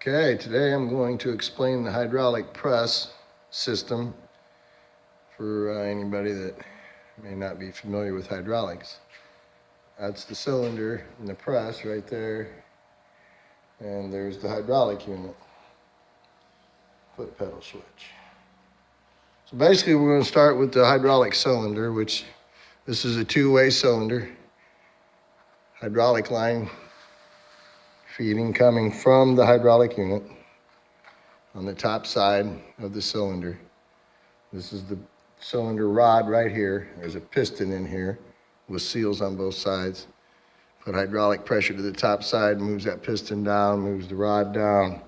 Okay, today I'm going to explain the hydraulic press system for anybody that may not be familiar with hydraulics. That's the cylinder and the press right there, and there's the hydraulic unit, foot pedal switch. So basically we're going to start with the hydraulic cylinder, which this is a two-way cylinder, hydraulic line feeding coming from the hydraulic unit on the top side of the cylinder. This is the cylinder rod right here. There's a piston in here with seals on both sides. Put hydraulic pressure to the top side, moves that piston down, moves the rod down,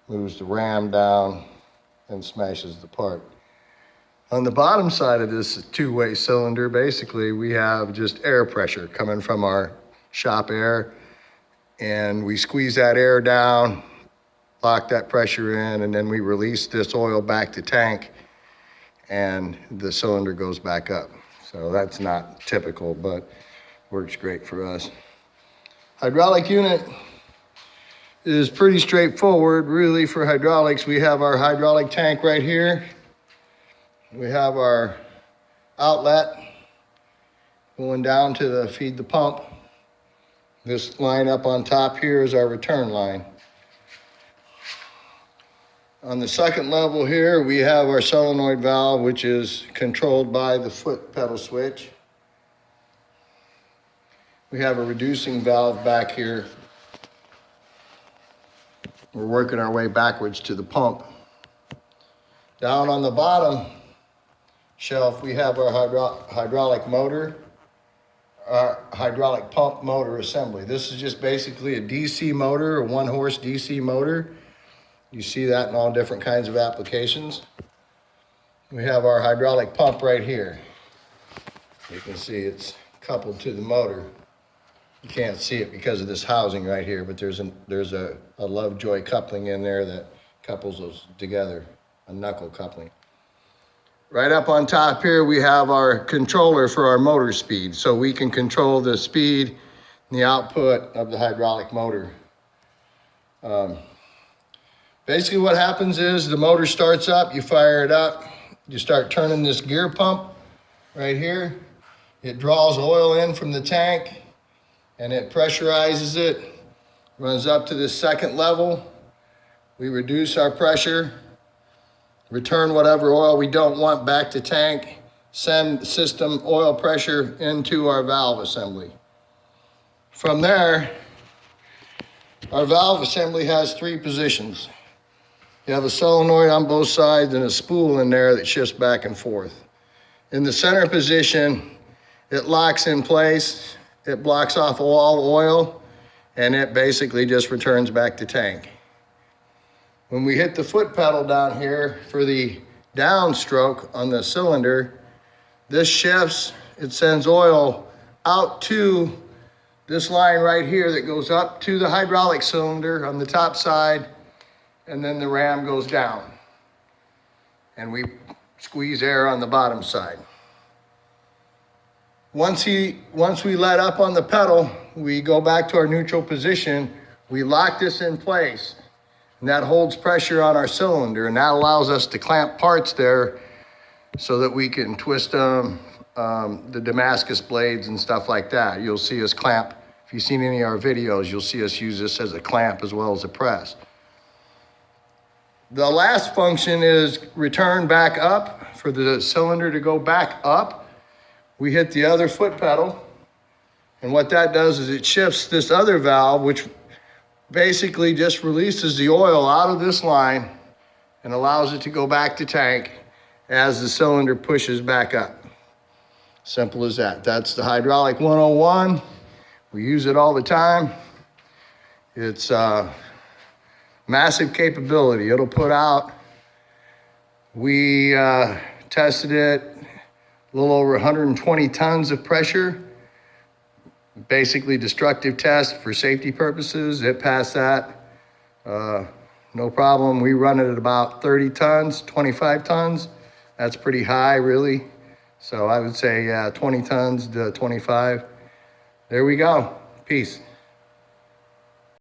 moves the ram down, and smashes the part. On the bottom side of this two-way cylinder, basically we have just air pressure coming from our shop air, and we squeeze that air down, lock that pressure in, and then we release this oil back to tank, and the cylinder goes back up. So that's not typical, but works great for us. Hydraulic unit is pretty straightforward, really, for hydraulics. We have our hydraulic tank right here. We have our outlet going down to feed the pump. This line up on top here is our return line. On the second level here, we have our solenoid valve, which is controlled by the foot pedal switch. We have a reducing valve back here. We're working our way backwards to the pump. Down on the bottom shelf, we have our hydraulic motor, our hydraulic pump motor assembly. This is just basically a DC motor, a 1-horse DC motor. You see that in all different kinds of applications. We have our hydraulic pump right here. You can see it's coupled to the motor. You can't see it because of this housing right here, but there's a Lovejoy coupling in there that couples those together, a knuckle coupling. Right up on top here, we have our controller for our motor speed, so we can control the speed and the output of the hydraulic motor. Basically what happens is the motor starts up, you fire it up, you start turning this gear pump right here. It draws oil in from the tank and it pressurizes it, runs up to this second level. We reduce our pressure, return whatever oil we don't want back to tank, send system oil pressure into our valve assembly. From there, our valve assembly has 3 positions. You have a solenoid on both sides and a spool in there that shifts back and forth. In the center position, it locks in place, it blocks off all oil, and it basically just returns back to tank. When we hit the foot pedal down here for the downstroke on the cylinder, this shifts, it sends oil out to this line right here that goes up to the hydraulic cylinder on the top side, and then the ram goes down. And we squeeze air on the bottom side. Once we let up on the pedal, we go back to our neutral position, we lock this in place. And that holds pressure on our cylinder, and that allows us to clamp parts there so that we can twist them, the Damascus blades and stuff like that. You'll see us clamp. If you've seen any of our videos, you'll see us use this as a clamp as well as a press. The last function is return back up. For the cylinder to go back up, we hit the other foot pedal, and what that does is it shifts this other valve, which basically just releases the oil out of this line and allows it to go back to tank as the cylinder pushes back up. Simple as that. That's the hydraulic 101. We use it all the time. It's massive capability. It'll put out, we tested it, a little over 120 tons of pressure. Basically destructive test for safety purposes. It passed that, no problem. We run it at about 30 tons, 25 tons. That's pretty high, really. So I would say 20 tons to 25. There we go. Peace.